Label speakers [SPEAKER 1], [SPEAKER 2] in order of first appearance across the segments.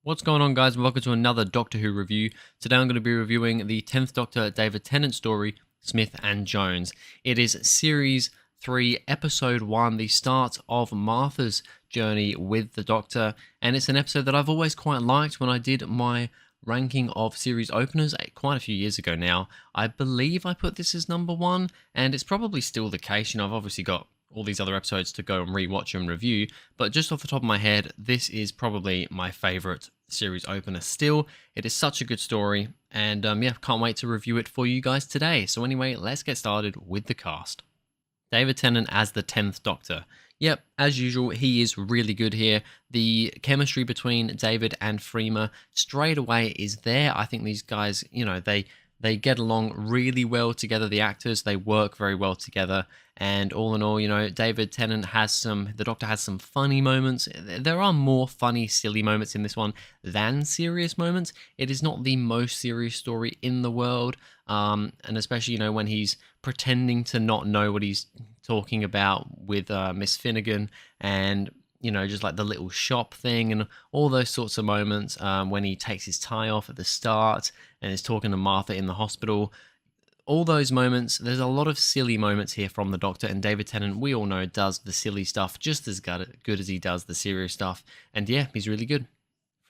[SPEAKER 1] What's going on, guys? Welcome to another Doctor Who review. Today I'm going to be reviewing the 10th Doctor David Tennant story, Smith and Jones. It is Series 3, Episode 1, the start of Martha's journey with the Doctor, and it's an episode that I've always quite liked. When I did my ranking of series openers quite a few years ago now, I believe I put this as number 1, and it's probably still the case. I've obviously got all these other episodes to go and rewatch and review, but just off the top of my head, this is probably my favourite series opener still. It is such a good story, and yeah, can't wait to review it for you guys today. So anyway, let's get started with the cast. David Tennant as the 10th Doctor. Yep, as usual, he is really good here. The chemistry between David and Freema straight away is there. I think these guys, they get along really well together. The actors, they work very well together. And all in all, David Tennant the Doctor has some funny moments. There are more funny, silly moments in this one than serious moments. It is not the most serious story in the world. And especially, when he's pretending to not know what he's talking about with Miss Finnegan, and just like the little shop thing and all those sorts of moments, when he takes his tie off at the start and is talking to Martha in the hospital. All those moments, there's a lot of silly moments here from the Doctor, and David Tennant, we all know, does the silly stuff just as good as he does the serious stuff. And yeah, he's really good.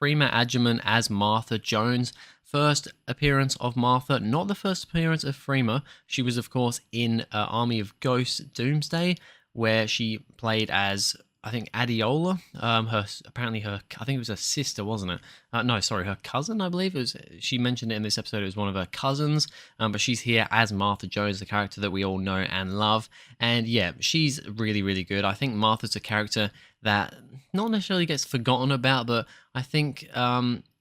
[SPEAKER 1] Freema Agyeman as Martha Jones. First appearance of Martha, not the first appearance of Freema. She was, of course, in Army of Ghosts Doomsday, where she played as, I think, Adiola. I think it was her sister, wasn't it? No, sorry, her cousin, I believe. She mentioned it in this episode. It was one of her cousins, but she's here as Martha Jones, the character that we all know and love. And yeah, she's really, really good. I think Martha's a character that not necessarily gets forgotten about, but I think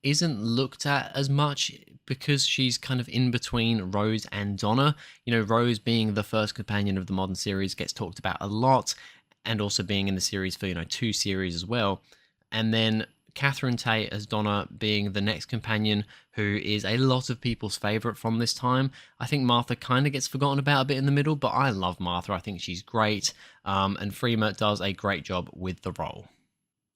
[SPEAKER 1] isn't looked at as much because she's kind of in between Rose and Donna. Rose being the first companion of the modern series gets talked about a lot, and also being in the series for, 2 series as well. And then Catherine Tate as Donna being the next companion, who is a lot of people's favourite from this time. I think Martha kind of gets forgotten about a bit in the middle, but I love Martha. I think she's great. And Freema does a great job with the role.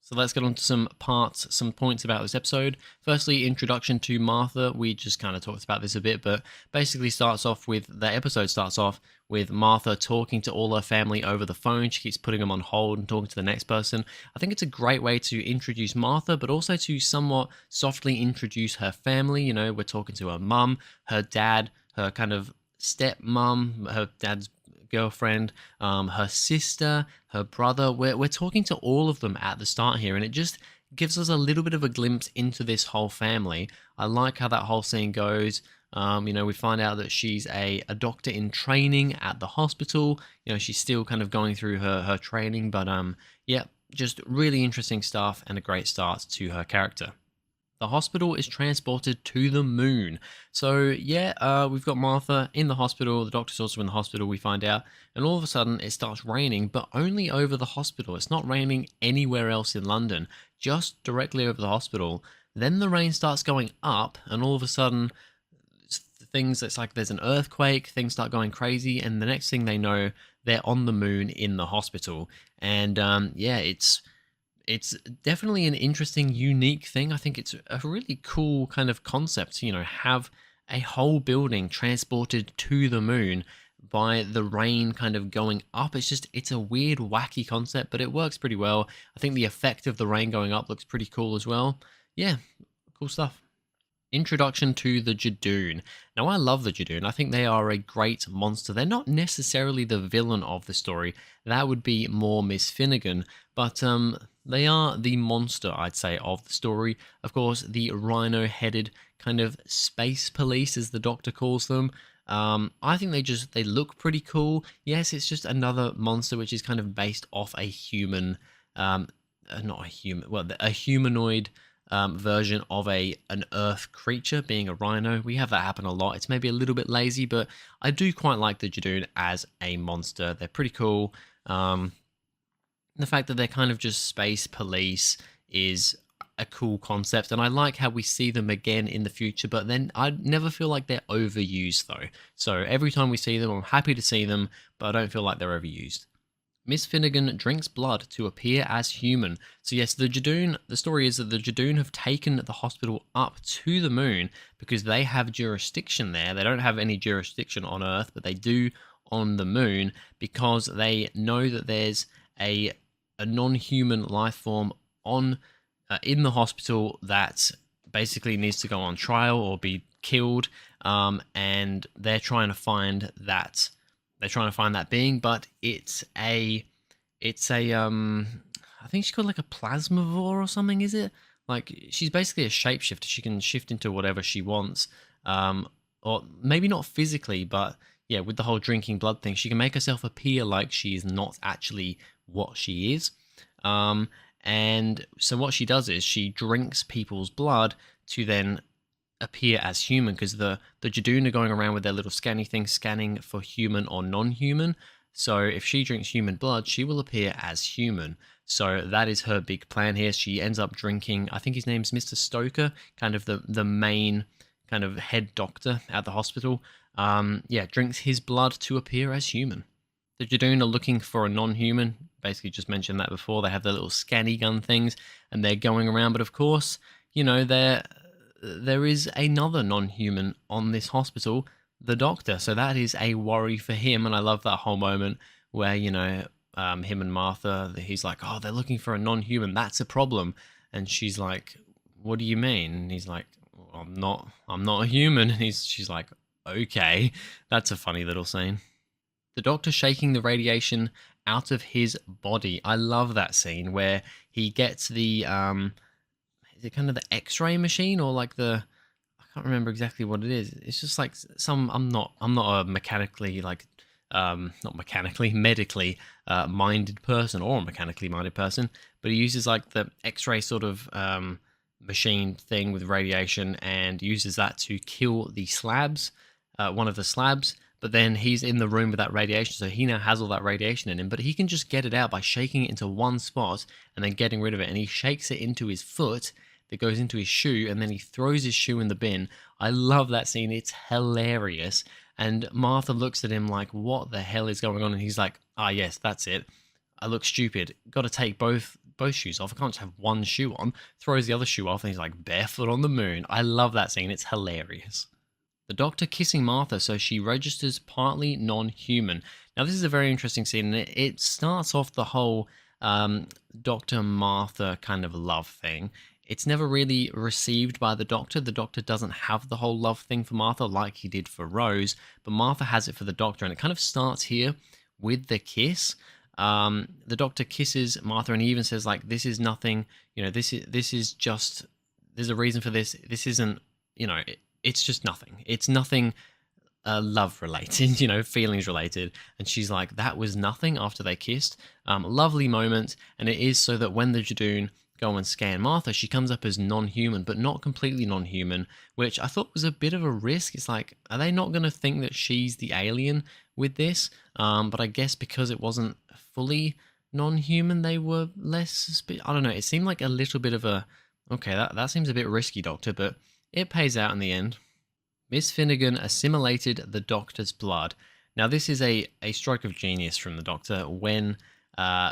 [SPEAKER 1] So let's get on to some points about this episode. Firstly, introduction to Martha. We just kind of talked about this a bit, but basically the episode starts off with Martha talking to all her family over the phone. She keeps putting them on hold and talking to the next person. I think it's a great way to introduce Martha, but also to somewhat softly introduce her family. We're talking to her mum, her dad, her kind of stepmom, her dad's girlfriend, her sister, her brother. We're talking to all of them at the start here, and it just gives us a little bit of a glimpse into this whole family. I like how that whole scene goes. We find out that she's a doctor in training at the hospital. She's still kind of going through her training, but yeah, just really interesting stuff and a great start to her character. The hospital is transported to the moon. So yeah, we've got Martha in the hospital. The Doctor's also in the hospital, we find out. And all of a sudden it starts raining, but only over the hospital. It's not raining anywhere else in London, just directly over the hospital. Then the rain starts going up, and all of a sudden it's like there's an earthquake, things start going crazy, and the next thing they know, they're on the moon in the hospital. And yeah, it's definitely an interesting, unique thing. I think it's a really cool kind of concept to, have a whole building transported to the moon by the rain kind of going up. It's a weird, wacky concept, but it works pretty well. I think the effect of the rain going up looks pretty cool as well. Yeah, cool stuff. Introduction to the Judoon. Now, I love the Judoon. I think they are a great monster. They're not necessarily the villain of the story. That would be more Miss Finnegan, but they are the monster, I'd say, of the story. Of course, the rhino-headed kind of space police, as the Doctor calls them. I think they look pretty cool. Yes, it's just another monster which is kind of based off a human, not a human, well, a humanoid version of an Earth creature, being a rhino. We have that happen a lot. It's maybe a little bit lazy, but I do quite like the Judoon as a monster. They're pretty cool. The fact that they're kind of just space police is a cool concept, and I like how we see them again in the future, but then I never feel like they're overused though. So every time we see them, I'm happy to see them, but I don't feel like they're overused. Miss Finnegan drinks blood to appear as human. So yes, the story is that the Jadoon have taken the hospital up to the moon because they have jurisdiction there. They don't have any jurisdiction on Earth, but they do on the moon because they know that there's a non-human life form on in the hospital that basically needs to go on trial or be killed, and they're trying to find that being, but it's a I think she's called like a plasmavore or something, is it? Like she's basically a shapeshifter. She can shift into whatever she wants. Or maybe not physically, but yeah, with the whole drinking blood thing, she can make herself appear like she is not actually what she is. And so what she does is she drinks people's blood to then appear as human, because the Jadoon are going around with their little scanny thing scanning for human or non-human. So if she drinks human blood, she will appear as human. So that is her big plan here. She ends up drinking, I think his name's Mr. Stoker, kind of the main kind of head doctor at the hospital. Yeah, drinks his blood to appear as human. The Jadoon are looking for a non-human. Basically just mentioned that before. They have their little scanny gun things and they're going around. But of course, you know, there is another non-human on this hospital, the doctor. So that is a worry for him. And I love that whole moment where, you know, him and Martha, he's like, oh, they're looking for a non-human. That's a problem. And she's like, what do you mean? And he's like, well, I'm not a human. And she's like, okay. That's a funny little scene. The doctor shaking the radiation out of his body. I love that scene where he gets the is it kind of the X-ray machine, or like I can't remember exactly what it is. It's just like some I'm not a mechanically like not mechanically medically minded person or a mechanically minded person, but he uses like the X-ray sort of machine thing with radiation and uses that to kill the slabs, one of the slabs. But then he's in the room with that radiation, so he now has all that radiation in him, but he can just get it out by shaking it into one spot and then getting rid of it. And he shakes it into his foot that goes into his shoe, and then he throws his shoe in the bin. I love that scene. It's hilarious. And Martha looks at him like, what the hell is going on? And he's like, ah, yes, that's it. I look stupid. Got to take both shoes off. I can't just have one shoe on. Throws the other shoe off, and he's like, barefoot on the moon. I love that scene. It's hilarious. The doctor kissing Martha so she registers partly non-human. Now, this is a very interesting scene, and it starts off the whole Dr. Martha kind of love thing. It's never really received by the doctor. The doctor doesn't have the whole love thing for Martha like he did for Rose, but Martha has it for the doctor, and it kind of starts here with the kiss. The doctor kisses Martha, and he even says, like, this is nothing, you know, this is just, there's a reason for this. This isn't, you know, it's just nothing. It's nothing love related, you know, feelings related. And she's like, that was nothing after they kissed. Lovely moment. And it is so that when the Jadoon go and scan Martha, she comes up as non-human, but not completely non-human, which I thought was a bit of a risk. It's like, are they not going to think that she's the alien with this? But I guess because it wasn't fully non-human, they were less, I don't know. It seemed like a little bit of a, okay, that seems a bit risky, doctor, but it pays out in the end. Miss Finnegan assimilated the doctor's blood. Now, this is a stroke of genius from the doctor when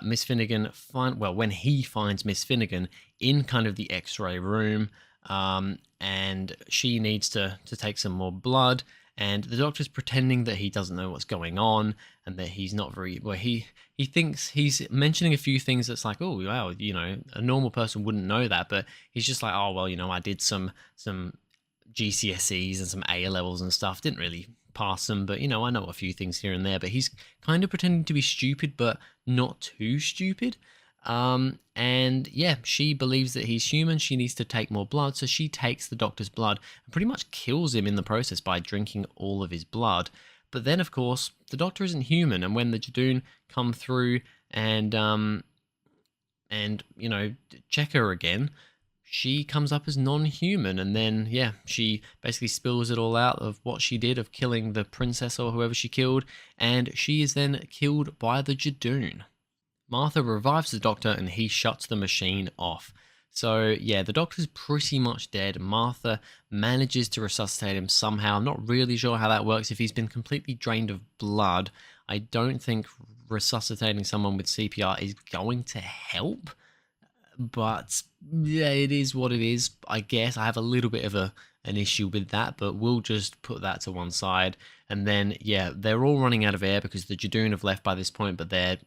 [SPEAKER 1] Miss Finnegan when he finds Miss Finnegan in kind of the X-ray room, and she needs to take some more blood, and the doctor's pretending that he doesn't know what's going on and that he's not very well. He thinks he's mentioning a few things that's like, oh wow, you know, a normal person wouldn't know that, but he's just like, oh well, you know, I did some GCSEs and some A levels and stuff, didn't really pass them, but you know, I know a few things here and there. But he's kind of pretending to be stupid, but not too stupid. And yeah, she believes that he's human. She needs to take more blood, so she takes the doctor's blood and pretty much kills him in the process by drinking all of his blood. But then, of course, the doctor isn't human, and when the Jadoon come through and you know, check her again, she comes up as non-human, and then, yeah, she basically spills it all out of what she did of killing the princess or whoever she killed, and she is then killed by the Jadoon. Martha revives the doctor, and he shuts the machine off. So, yeah, the doctor's pretty much dead. Martha manages to resuscitate him somehow. I'm not really sure how that works. If he's been completely drained of blood, I don't think resuscitating someone with CPR is going to help. But yeah, it is what it is. I guess I have a little bit of an issue with that, but we'll just put that to one side. And then yeah, they're all running out of air because the Jadoon have left by this point, but they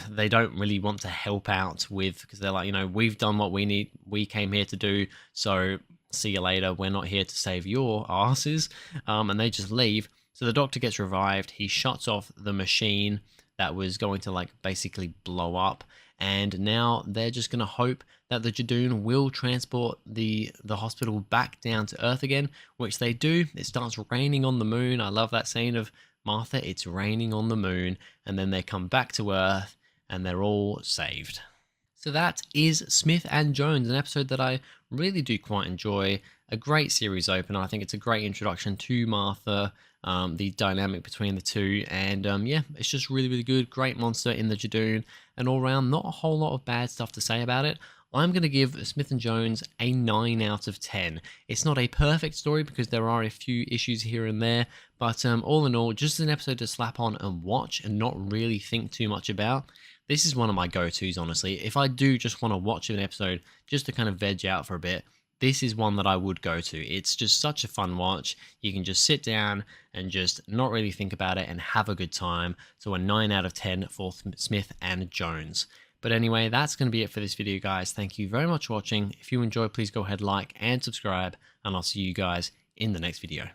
[SPEAKER 1] they don't really want to help out with, because they're like, we've done what we came here to do, so see you later, we're not here to save your asses. And they just leave. So the doctor gets revived, he shuts off the machine that was going to like basically blow up, and now they're just going to hope that the Jadoon will transport the hospital back down to Earth again, which they do. It starts raining on the moon. I love that scene of Martha, it's raining on the moon, and then they come back to Earth and they're all saved. So that is Smith and Jones, an episode that I really do quite enjoy. A great series opener. I think it's a great introduction to Martha, the dynamic between the two, and yeah, it's just really, really good. Great monster in the Jadoon, and all around, not a whole lot of bad stuff to say about it. I'm going to give Smith and Jones a 9 out of 10. It's not a perfect story because there are a few issues here and there, but all in all, just an episode to slap on and watch and not really think too much about. This is one of my go-tos, honestly. If I do just want to watch an episode just to kind of veg out for a bit, this is one that I would go to. It's just such a fun watch. You can just sit down and just not really think about it and have a good time. So a 9 out of 10 for Smith and Jones. But anyway, that's going to be it for this video, guys. Thank you very much for watching. If you enjoyed, please go ahead, like and subscribe, and I'll see you guys in the next video.